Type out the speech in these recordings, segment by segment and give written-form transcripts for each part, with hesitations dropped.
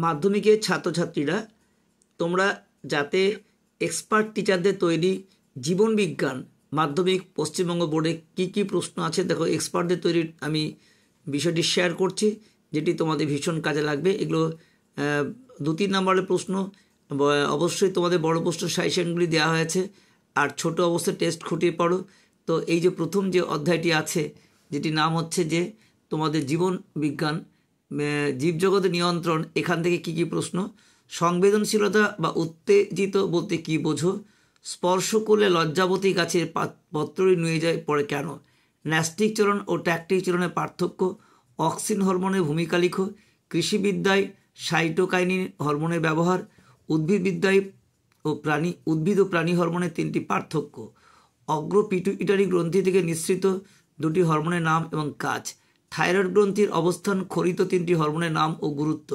মাধ্যমিকের ছাত্রছাত্রীরা তোমরা যাতে এক্সপার্ট টিচারদের তৈরি জীবন বিজ্ঞান মাধ্যমিক পশ্চিমবঙ্গ বোর্ডে কি কি প্রশ্ন আছে দেখো, এক্সপার্টদের তৈরির আমি বিষয়টি শেয়ার করছি, যেটি তোমাদের ভীষণ কাজে লাগবে। এগুলো 2-3 নম্বরের প্রশ্ন, অবশ্যই তোমাদের বড় প্রশ্ন সাজেশনগুলি দেওয়া হয়েছে, আর ছোট অবস্থায় টেস্ট খুঁটিয়ে পড়ো। তো এই যে প্রথম যে অধ্যায়টি আছে, যেটি নাম হচ্ছে যে তোমাদের জীবন বিজ্ঞান জীবজগতের নিয়ন্ত্রণ, এখান থেকে কি কি প্রশ্ন। সংবেদনশীলতা বা উত্তেজিত বলতে কি বোঝো? স্পর্শ করলে লজ্জাবতী গাছের পত্রই নুয়ে যায় পড়ে কেন? ন্যাস্টিক চলন ও ট্যাকটিক চলনের পার্থক্য। অক্সিন হরমোনের ভূমিকা লিখো। কৃষিবিদ্যায় সাইটোকাইনিন হরমোনের ব্যবহার। উদ্ভিদ ও প্রাণী হরমোনের 3টি পার্থক্য। পিটুইটারি গ্রন্থি থেকে নিঃসৃত 2টি হরমোনের নাম এবং কাজ। থাইরয়েড গ্রন্থির অবস্থান খরিত 3টি হরমোনের নাম ও গুরুত্ব।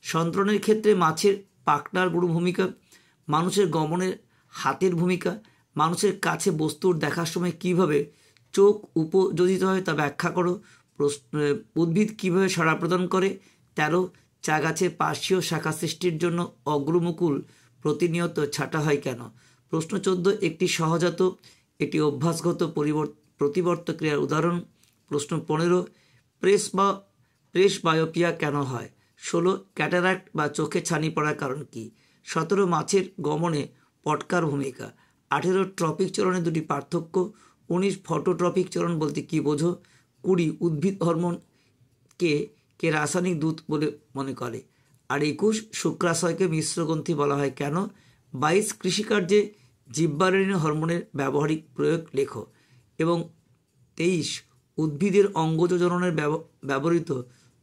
সন্তানের ক্ষেত্রে মাছের পাখনার বড় ভূমিকা। মানুষের গমনের হাতের ভূমিকা। মানুষের কাছে বস্তুর দেখার সময় কিভাবে চোখ উপযোজিত হয় তা ব্যাখ্যা করো। উদ্ভিদ কিভাবে সাড়া প্রদান করে। 13 চা গাছের পার্শ্বীয় শাখা সৃষ্টির জন্য অগ্রমুকুল প্রতিনিয়ত ছাঁটা হয় কেন? প্রশ্ন 14 একটি সহজাত একটি অভ্যাসগত প্রতিবর্ত ক্রিয়ার উদাহরণ। প্রশ্ন 15 প্রেস বায়োপিয়া কেন হয়? 16 ক্যাটারাক্ট বা চোখে ছানি পড়ার কারণ কি? 17 মাছের গমনে পটকার ভূমিকা। 18 ট্রপিক চলনের 2টি পার্থক্য। 19 ফটোট্রপিক চলন বলতে কি বোঝো? 20 উদ্ভিদ হরমোন কে রাসায়নিক দূত বলে মনে করে। আর 21 শুক্রাশয়কে মিশ্রগ্রন্থি বলা হয় কেন? 22 কৃষিকার্যে জিব্বারেলিন হরমোনের ব্যবহারিক প্রয়োগ লেখো। এবং 23 উদ্ভিদের অঙ্গজ জননের ব্যবহৃত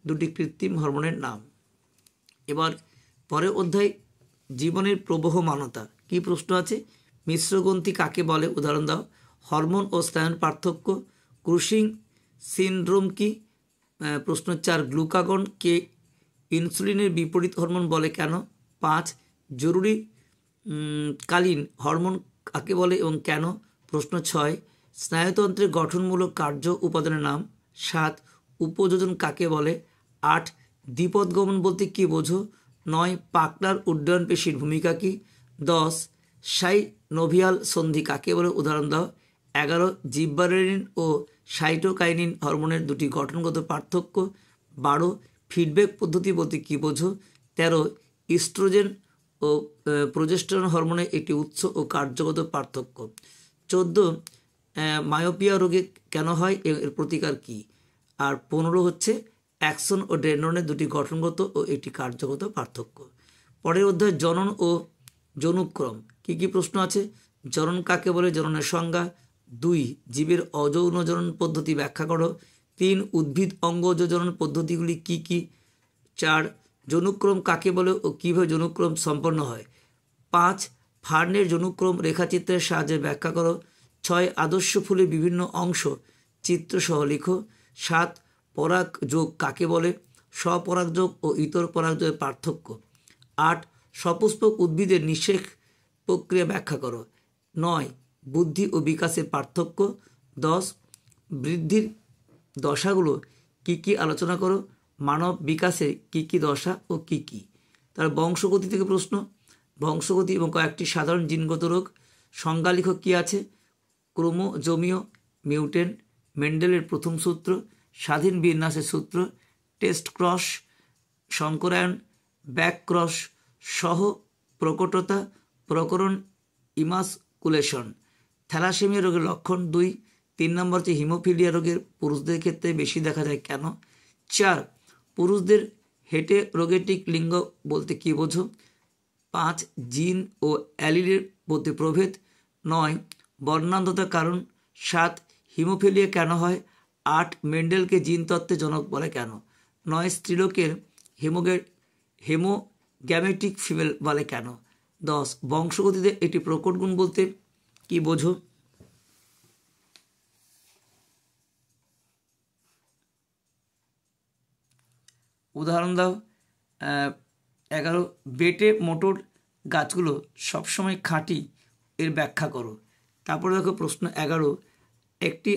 2টি কৃত্রিম হরমোনের নাম। এবার পরের অধ্যায় জীবনের প্রবহমানতা। কি প্রশ্ন আছে? মিশ্রগ্রন্থি কাকে বলে উদাহরণ দাও। হরমোন ও স্নায়ুর পার্থক্য। ক্রুশিং সিনড্রোম কি? প্রশ্ন 4 গ্লুকাগন কে ইনসুলিনের বিপরীত হরমোন বলে কেন? 5 জরুরি কালীন হরমোন কাকে বলে এবং কেন? প্রশ্ন 6 স্নায়ুতন্ত্রের গঠনমূলক কার্য উপাদানের নাম। 7 উপযোজন কাকে বলে? 8 দ্বিপদগমন বলতে কি বোঝো? 9 পাকনার উড্ডয়ন পেশির ভূমিকা কি? 10 সাইনোভিয়াল সন্ধি কাকে বলে উদাহরণ দাও। 11 জিব্বারেলিন ও সাইটোকাইনিন হরমোনের 2টি গঠনগত পার্থক্য। 12 ফিডব্যাক পদ্ধতি বলতে কি বোঝো? 13 ইস্ট্রোজেন ও প্রোজেস্টেরন হরমোনের একটি উৎস ও কার্যগত পার্থক্য। 14 মায়োপিয়া রোগে কেন হয়, এর প্রতিকার কি? আর 15 হচ্ছে অ্যাক্সন ও ডেনড্রনের 2টি গঠনগত ও একটি কার্যগত পার্থক্য। পরের অধ্যায় জনন ও যৌনুক্রম। কি কি প্রশ্ন আছে? জনন কাকে বলে, জননের সংজ্ঞা। 2 জীবের অযৌন জনন পদ্ধতি ব্যাখ্যা করো। 3 উদ্ভিদ অঙ্গজ জনন পদ্ধতিগুলি কি কি? 4 যৌনুক্রম কাকে বলে ও কীভাবে যৌনুক্রম সম্পন্ন হয়। 5 ফার্নের যৌনুক্রম রেখাচিত্রের সাহায্যে ব্যাখ্যা করো। 6 আদর্শ ফুলের বিভিন্ন অংশ চিত্রসহ লিখো। 7 পরাগ যোগ কাকে বলে, স্বপরাগযোগ ও ইতর পরাগযোগের পার্থক্য। 8 সপুষ্পক উদ্ভিদের নিষেক প্রক্রিয়া ব্যাখ্যা করো। 9 বুদ্ধি ও বিকাশের পার্থক্য। 10 বৃদ্ধির দশাগুলো কি কি আলোচনা করো। মানব বিকাশে কি কি দশা ও কি কি। তার বংশগতি থেকে প্রশ্ন, বংশগতি এবং কয়েকটি সাধারণ জিনগত রোগ। সংজ্ঞা লিখো কি আছে। ক্রোমোজোমীয় মিউটেন্ট, মেন্ডেলের প্রথম সূত্র, স্বাধীন বিন্যাসের সূত্র, টেস্ট ক্রস, সংকরায়ন, ব্যাক ক্রস, সহ প্রকটতা, প্রকরণ, ইমাসকুলেশন। থ্যালাসেমিয়া রোগের লক্ষণ। 2 3 নম্বর হচ্ছে হিমোফিলিয়া রোগের পুরুষদের ক্ষেত্রে বেশি দেখা যায় কেন? 4 পুরুষদের হেটেরোগেটিক লিঙ্গ বলতে কি বোঝো? 5 জিন ও অ্যালিলের মধ্যে প্রভেদ। 9 বর্ণান্ধতার কারণ। 7 হিমোফিলিয়া কেন হয়। 8 মেন্ডেলকে জিন তত্ত্বের জনক বলে কেন? 9 স্ত্রীলোকের হেমোগ্যামেটিক ফিমেল বলে কেন? 10 বংশগতিতে একটি প্রকট গুণ বলতে কি বোঝো? উদাহরণ দাও। 11 বেটে মোটর গাছগুলো সবসময় খাঁটি, এর ব্যাখ্যা করো। তারপরে দেখো প্রশ্ন 11 একটি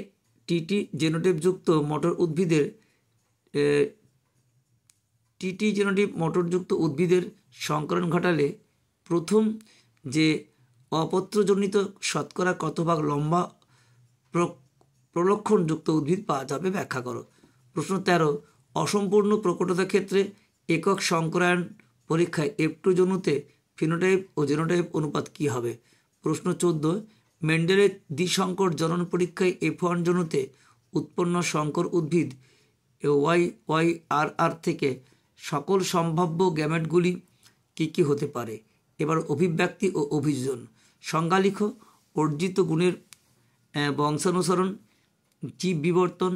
টিটি জেনোটাইপযুক্ত মোটর উদ্ভিদের টিটি জেনেটিভ মোটরযুক্ত উদ্ভিদের সংকরণ ঘটালে প্রথম যে অপত্রজনিত শতকরা কত ভাগ লম্বা প্রলক্ষণযুক্ত উদ্ভিদ পাওয়া যাবে ব্যাখ্যা করো। প্রশ্ন 13, অসম্পূর্ণ প্রকটতার ক্ষেত্রে একক সংকরায়ন পরীক্ষায় F2 জনুতে ফিনোটাইপ ও জেনোটাইপ অনুপাত কী হবে? প্রশ্ন 14, মেন্ডেলের দ্বিসংকর জনন পরীক্ষায় F1 জনুতে উৎপন্ন সংকর উদ্ভিদ YYRR থেকে সকল সম্ভাব্য গ্যামেটগুলি কী কী হতে পারে? এবার অভিব্যক্তি ও অভিযোজন সংজ্ঞা লিখো। অর্জিত গুণের বংশানুসরণ, জীব বিবর্তন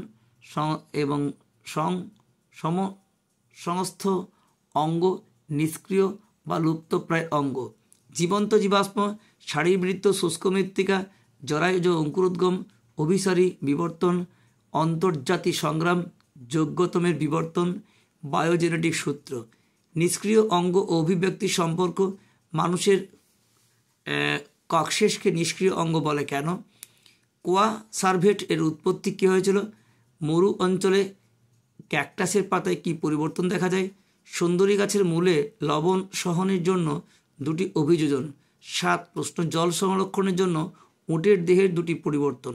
এবং সমস্ত অঙ্গ নিষ্ক্রিয় বা লুপ্তপ্রায় অঙ্গ, জীবন্ত জীবাশ্ম, শারীরবৃত্ত শুষ্ক মৃত্তিকা, জরায়ুজ অঙ্কুরোদ্গম, অভিসারী বিবর্তন, অন্তর্জাতি সংগ্রাম, যোগ্যতমের বিবর্তন, বায়োজেনেটিক সূত্র। নিষ্ক্রিয় অঙ্গ ও অভিব্যক্তির সম্পর্ক, মানুষের ককশেষকে নিষ্ক্রিয় অঙ্গ বলে কেন? কোয়া সার্ভেট এর উৎপত্তি কী হয়েছিল? মরু অঞ্চলে ক্যাকটাসের পাতায় কি পরিবর্তন দেখা যায়? সুন্দরী গাছের মূলে লবণ সহনের জন্য 2টি অভিযোজন। 7, প্রশ্ন জল সংরক্ষণের জন্য উটের দেহের 2টি পরিবর্তন।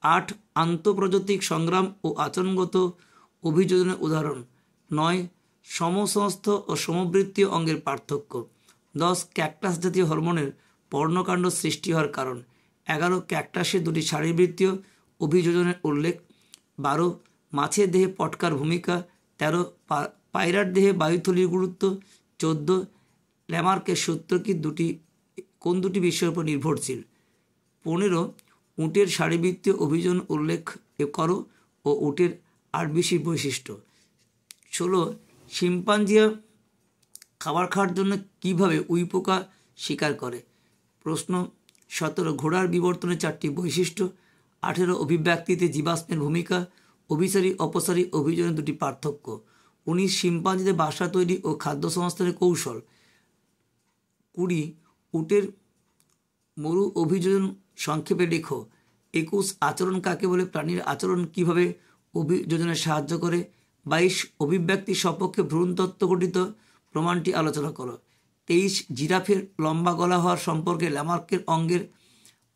8, আন্তঃপ্রজাতিক সংগ্রাম ও আচরণগত অভিযোজনের উদাহরণ। 9, সমসমস্ত ও সমবৃত্তীয় অঙ্গের পার্থক্য। 10, ক্যাকটাস জাতীয় হরমোনের পর্ণকাণ্ড সৃষ্টি হওয়ার কারণ। 11, ক্যাকটাসের 2টি শারীরবৃত্তীয় অভিযোজনের উল্লেখ। 12, মাছের দেহে পটকার ভূমিকা। 13, পায়রার দেহে বায়ুথলির গুরুত্ব। 14, ল্যামার্কের সূত্র কি কোন দুটি বিষয়ের উপর নির্ভরশীল? 15, উটের শারীরবৃত্তীয় অভিযোজন উল্লেখ করো ও উটের আরবিসি বৈশিষ্ট্য। 16, শিম্পাঞ্জিয়া খাবার খাওয়ার জন্য কিভাবে উইপোকা শিকার করে? প্রশ্ন 17, ঘোড়ার বিবর্তনের 4টি বৈশিষ্ট্য। 18, অভিব্যক্তিতে জীবাশ্মের ভূমিকা, অভিসারী অপসারী অভিযোজনের 2টি পার্থক্য। 19, শিম্পাঞ্জিদের বাসা তৈরি ও খাদ্য সংস্থানের কৌশল। 20, উটের মরু অভিযোজন সংক্ষেপে লেখো। 21, আচরণ কাকে বলে? প্রাণীর আচরণ কিভাবে অভিযোজনে সাহায্য করে? 22, অভিব্যক্তির সপক্ষে ভ্রূণতত্ত্ব গঠিত প্রমাণটি আলোচনা করো। 23, জিরাফের লম্বা গলা হওয়ার সম্পর্কে ল্যামার্কের অঙ্গের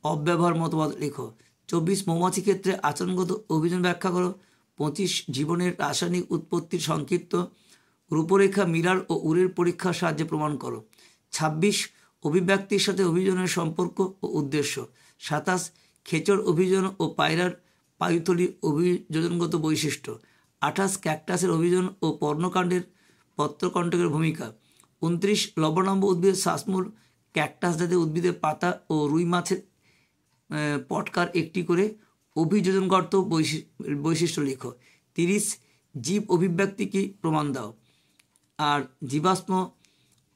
অব্যবহার মতবাদ লেখো। 24, মৌমাছি ক্ষেত্রে আচরণগত অভিযোজন ব্যাখ্যা করো। 25, জীবনের রাসায়নিক উৎপত্তির সংক্ষিপ্ত রূপরেখা মিলার ও উরের পরীক্ষার সাহায্যে প্রমাণ করো। 26, অভিব্যক্তির সাথে অভিযোজনের সম্পর্ক ও উদ্দেশ্য। 27, খেচর অভিযোজন ও পায়রার বায়ুথলি অভিযোজনগত বৈশিষ্ট্য। 28, ক্যাকটাসের অভিযোজন ও পর্ণকাণ্ডের পত্রকণ্টকের ভূমিকা। 29, লবণাম্ব উদ্ভিদের শ্বাসমূল, ক্যাকটাস জাতীয় উদ্ভিদের পাতা ও রুই মাছের পটকার একটি করে অভিযোজনগত বৈশিষ্ট্য লিখো। 30, জীব অভিব্যক্তি কি প্রমাণ দাও। আর জীবাশ্ম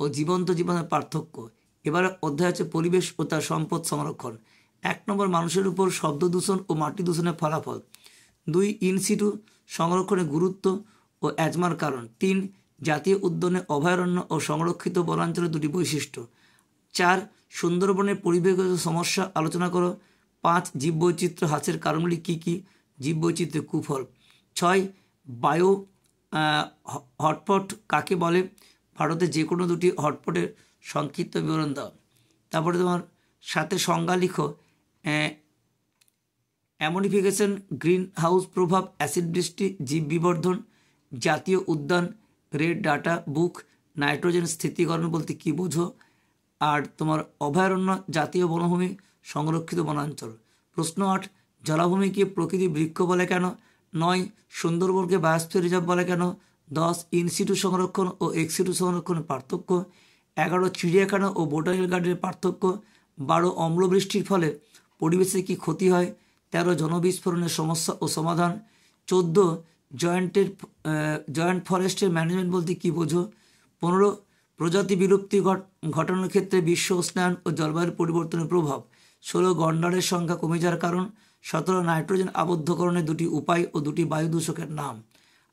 ও জীবন্ত জীবনের পার্থক্য। এবার অধ্যায় আছে পরিবেশ ও তার সম্পদ সংরক্ষণ। 1 নম্বর, মানুষের উপর শব্দ দূষণ ও মাটি দূষণের ফলাফল। 2, ইনসিটু সংরক্ষণের গুরুত্ব ও অ্যাজমার কারণ। 3, জাতীয় উদ্যানে অভয়ারণ্য ও সংরক্ষিত বনাঞ্চলের 2টি বৈশিষ্ট্য। 4, সুন্দরবনের পরিবেশগত সমস্যা আলোচনা করো। 5, জীববৈচিত্র্য হ্রাসের কারণগুলি কী কী? জীববৈচিত্র্যের কুফল। 6, বায়ো হটস্পট কাকে বলে? ভারতে যে কোনো 2টি হটস্পটের সংক্ষিপ্ত বিবরণ দাও। তারপরে তোমার সাথে সংজ্ঞা লিখো। অ্যামোনিফিকেশন, গ্রিন হাউস প্রভাব, অ্যাসিড বৃষ্টি, জীব বিবর্ধন, জাতীয় উদ্যান, রেড ডাটা বুক, নাইট্রোজেন স্থিতিকরণ বলতে কী বোঝো? আর তোমার অভয়ারণ্য, জাতীয় বনভূমি, সংরক্ষিত বনাঞ্চল। প্রশ্ন 8, জলাভূমিকে প্রকৃতি বৃক্ষ বলে কেন? 9, সুন্দরবনকে বায়োস্ফিয়ার রিজার্ভ বলে কেন? 10, ইনসিটু সংরক্ষণ ও এক্সিটু সংরক্ষণের পার্থক্য। 11, চিড়িয়াখানা ও বোটানিক্যাল গার্ডেনের পার্থক্য। 12, অম্লবৃষ্টির ফলে পরিবেশে কী ক্ষতি হয়? 13, জনবিস্ফোরণের সমস্যা ও সমাধান। 14, জয়েন্ট ফরেস্টের ম্যানেজমেন্ট বলতে কী বোঝো? 15, প্রজাতি বিলুপ্তি ঘটানোর ক্ষেত্রে বিশ্ব উষ্ণায়ন ও জলবায়ুর পরিবর্তনের প্রভাব। 16, গন্ডারের সংখ্যা কমে যাওয়ার কারণ। 17, নাইট্রোজেন আবদ্ধকরণের 2টি উপায় ও 2টি বায়ু দূষকের নাম।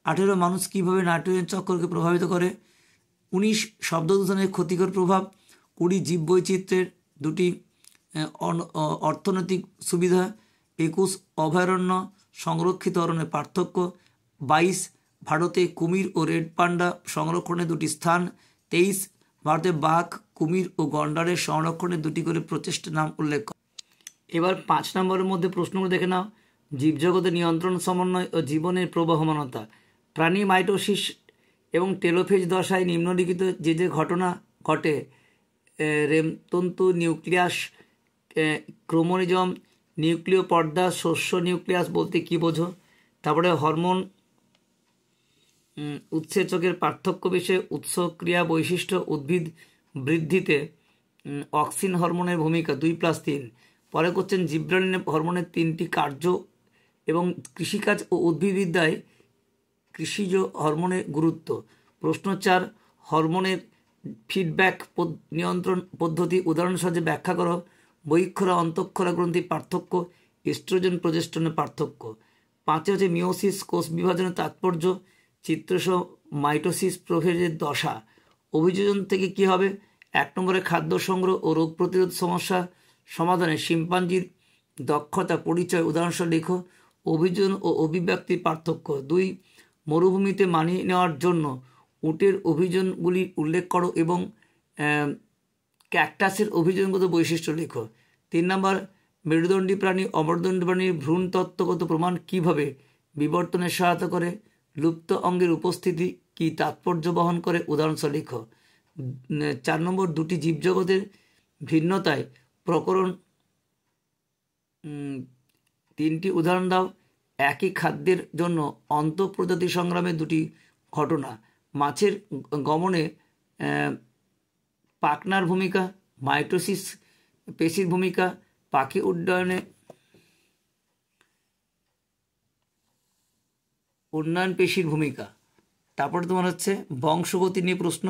18, মানুষ কীভাবে নাইট্রোজেন চক্রকে প্রভাবিত করে। 19, শব্দ দূষণের ক্ষতিকর প্রভাব। 20, জীববৈচিত্র্যের 2টি অর্থনৈতিক সুবিধা। 21, অভয়ারণ্য সংরক্ষিত অরণ্যের পার্থক্য। 22, ভারতে কুমির ও রেড পান্ডা সংরক্ষণে 2টি স্থান। 23 ভারতে বাঘ, কুমির ও গন্ডারের সংরক্ষণে 2টি করে প্রচেষ্টার নাম উল্লেখ কর। এবার 5 নম্বরের মধ্যে প্রশ্নগুলো দেখে নাও। জীবজগতের নিয়ন্ত্রণ, সমন্বয় ও জীবনের প্রবাহমানতা। প্রাণী মাইটোসিস এবং টেলোফেজ দশায় নিম্নলিখিত যে ঘটনা ঘটে, রেমতন্তু, নিউক্লিয়াস, ক্রোমোজোম, নিউক্লিয় পর্দা, শস্য নিউক্লিয়াস বলতে কী বোঝো? তারপরে হরমোন উৎসেচকের পার্থক্য বিষয়ে, উৎস, ক্রিয়া, বৈশিষ্ট্য, উদ্ভিদ বৃদ্ধিতে অক্সিন হরমোনের ভূমিকা 2+3। পরে করছেন জিব্রালিন হরমোনের 3টি কার্য এবং কৃষিকাজ ও উদ্ভিদবিদ্যায় কৃষিজ হরমোনের গুরুত্ব। প্রশ্ন 4 হরমোনের ফিডব্যাক নিয়ন্ত্রণ পদ্ধতি উদাহরণ সাহায্যে ব্যাখ্যা করো। বহিঃক্ষরা অন্তঃক্ষরা গ্রন্থির পার্থক্য, এস্ট্রোজেন প্রজেস্টেরনের পার্থক্য। 5 হচ্ছে মিওসিস কোষ বিভাজনের তাৎপর্য, চিত্রসহ মাইটোসিস প্রভেদের দশা। অভিযোজন থেকে কি হবে? 1 নম্বরে খাদ্য সংগ্রহ ও রোগ প্রতিরোধ সমস্যা সমাধানে শিম্পাঞ্জির দক্ষতা পরিচয় উদাহরণসহ লেখো। অভিযোজন ও অভিব্যক্তির পার্থক্য। 2 মরুভূমিতে মানিয়ে নেওয়ার জন্য উটের অভিযোজনগুলি উল্লেখ করো এবং ক্যাকটাসের অভিযোজনগত বৈশিষ্ট্য লেখো। 3 নম্বর মেরুদণ্ডী প্রাণী অমেরুদণ্ডী প্রাণীর ভ্রূণ তত্ত্বগত প্রমাণ কিভাবে বিবর্তনে সহায়তা করে। লুপ্ত অঙ্গের উপস্থিতি কি তাৎপর্য বহন করে উদাহরণসহ লেখো। 4 নম্বর 2টি জীবজগতের ভিন্নতায় প্রকরণ 3টি উদাহরণ দাও। একই খাদ্যের জন্য আন্তঃপ্রজাতি সংগ্রামে 2টি ঘটনা। মাছের গমনে পাখনার ভূমিকা, মাইটোসিস পেশির ভূমিকা, পাখি উড্ডয়নে উন্নয়ন পেশির ভূমিকা। তারপরে তোমার হচ্ছে বংশগতি নিয়ে প্রশ্ন।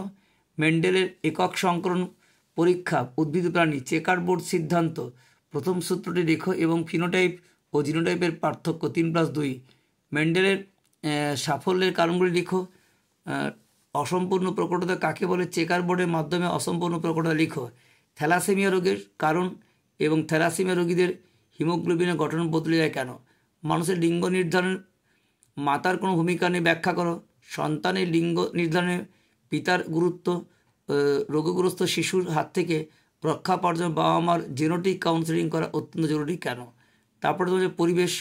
মেন্ডেলের একক সংকরণ পরীক্ষা উদ্ভিদ প্রাণী, চেকার বোর্ড সিদ্ধান্ত। প্রথম সূত্রটি লেখো এবং ফিনোটাইপ ও জিনোটাইপের পার্থক্য 3+2। মেন্ডেলের সাফল্যের কারণগুলি লেখো। অসম্পূর্ণ প্রকটতা কাকে বলে? চেকার বোর্ডের মাধ্যমে অসম্পূর্ণ প্রকটতা লিখো। থ্যালাসেমিয়া রোগের কারণ এবং থ্যালাসেমিয়া রোগীদের হিমোগ্লোবিনের গঠন বদলে যায় কেন? মানুষের লিঙ্গ নির্ধারণ মাতার কোনো ভূমিকা নেই, ব্যাখ্যা করো। সন্তানের লিঙ্গ নির্ধারণে পিতার গুরুত্ব। রোগগ্রস্ত শিশুর হাত থেকে রক্ষা পাওয়ার জন্য বাবা মার জেনেটিক কাউন্সেলিং করা অত্যন্ত জরুরি কেন? তারপরে তোমাদের পরিবেশ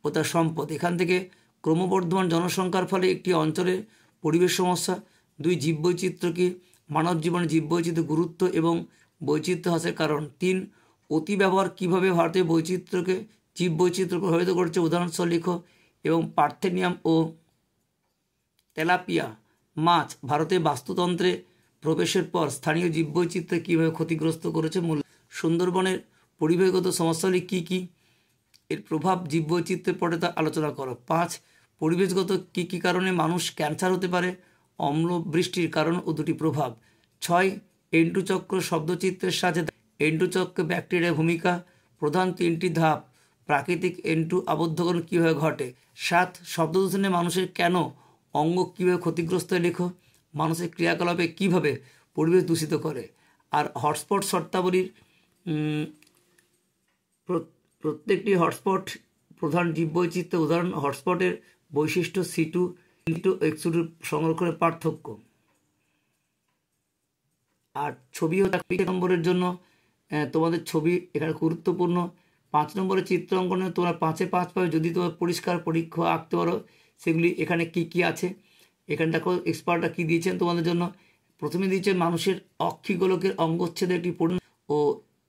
ও তার সম্পদ। এখান থেকে ক্রমবর্ধমান জনসংখ্যার ফলে একটি অঞ্চলের পরিবেশ সমস্যা। 2 জীববৈচিত্র্য কি? মানব জীবনে জীববৈচিত্র্যের গুরুত্ব এবং বৈচিত্র্য হ্রাসের কারণ। 3 অতি ব্যবহার কীভাবে ভারতের বৈচিত্র্যকে জীববৈচিত্র্য প্রভাবিত করছে উদাহরণসহ লিখো। এবং পার্থেনিয়াম ও তেলাপিয়া মাছ ভারতের বাস্তুতন্ত্রে প্রবেশের পর স্থানীয় জীববৈচিত্র্য কীভাবে ক্ষতিগ্রস্ত করেছে। সুন্দরবনের পরিবেশগত সমস্যাগুলি কী কী, এর প্রভাব জীববৈচিত্র্যের পরে তা আলোচনা করো। 5 পরিবেশগত কী কী কারণে মানুষ ক্যান্সার হতে পারে, অম্ল বৃষ্টির কারণ ও 2টি প্রভাব। 6 এন্টু চক্র শব্দচিত্রের সাথে এন্টু চক্র ব্যাকটেরিয়ার ভূমিকা। প্রধান 3টি ধাপ প্রাকৃতিক এন্টু আবদ্ধকরণ কীভাবে ঘটে। 7 শব্দ দূষণে মানুষের কেন অঙ্গ কীভাবে ক্ষতিগ্রস্ত লেখো। মানুষের ক্রিয়াকলাপে কীভাবে পরিবেশ দূষিত করে। আর হটস্পট শর্তাবলীর প্রত্যেকটি হটস্পট প্রধান জীববৈচিত্র্য উদাহরণ। হটস্পটের বৈশিষ্ট্য C2 X2 সংরক্ষণের পার্থক্য। আর ছবি 1 নম্বরের জন্য তোমাদের ছবি এখানে গুরুত্বপূর্ণ। 5 নম্বরের চিত্র অঙ্কনে তোমরা 5-এ 5 পাবে যদি তোমার পরিষ্কার পরীক্ষা আঁকতে পারো। সেগুলি এখানে কি কি আছে এখানে দেখো। এক্সপার্টরা কী দিয়েছেন তোমাদের জন্য। প্রথমে দিয়েছেন মানুষের অক্ষিগোলকের অঙ্গচ্ছেদের একটি পূর্ণ ও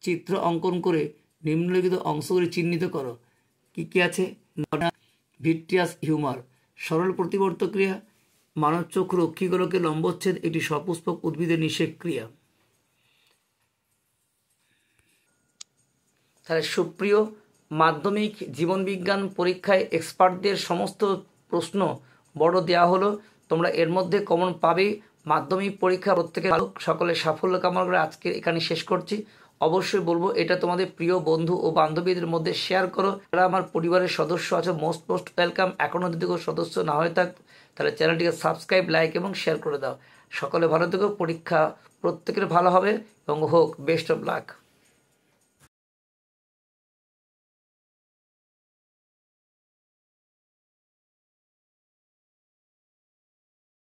চিত্র অঙ্কন করে নিম্নলিখিত অংশগুলি চিহ্নিত করো। কি কি আছে? ভিট্রিয়াস হিউমার, সরল প্রতিবর্ত ক্রিয়া, মানব চক্ষুর অক্ষিগোলকের লম্বচ্ছেদ একটি সপুষ্পক উদ্ভিদের নিষেক ক্রিয়া। তাহলে সুপ্রিয় মাধ্যমিক জীবনবিজ্ঞান পরীক্ষায় এক্সপার্টদের সমস্ত প্রশ্ন বড় দেওয়া হলো। তোমরা এর মধ্যে কমন পাবেই। মাধ্যমিক পরীক্ষা প্রত্যেকের সকলের সাফল্য কামনা করে আজকে এখানে শেষ করছি। অবশ্যই বলবো এটা তোমাদের প্রিয় বন্ধু ও বান্ধবীদের মধ্যে শেয়ার করো। যারা আমার পরিবারের সদস্য আছে মোস্ট ওয়েলকাম। এখনও যদি কেউ সদস্য না হয়ে থাক তাহলে চ্যানেলটিকে সাবস্ক্রাইব, লাইক এবং শেয়ার করে দাও। সকলে ভালো থেকো। পরীক্ষা প্রত্যেকের ভালো হবে এবং হোক। Best of luck.